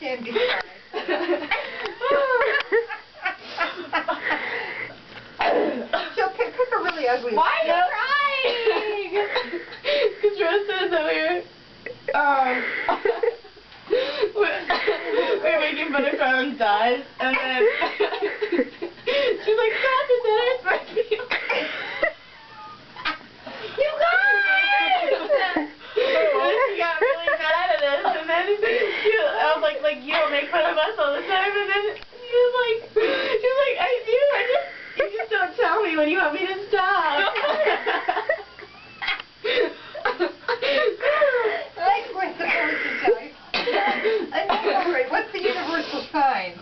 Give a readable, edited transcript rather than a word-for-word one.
can describe. She'll pick a really ugly. Why are you crying? Because Rose says that we're making buttercream dies, and then she's like, "Stop it, that hurts my feelings." You guys! And she got really mad at us, and then I was like, you don't make fun of us all the time, and then she was like, I do, you just don't tell me when you want me to stop. I like when the person dies. I know already. What's the universal sign?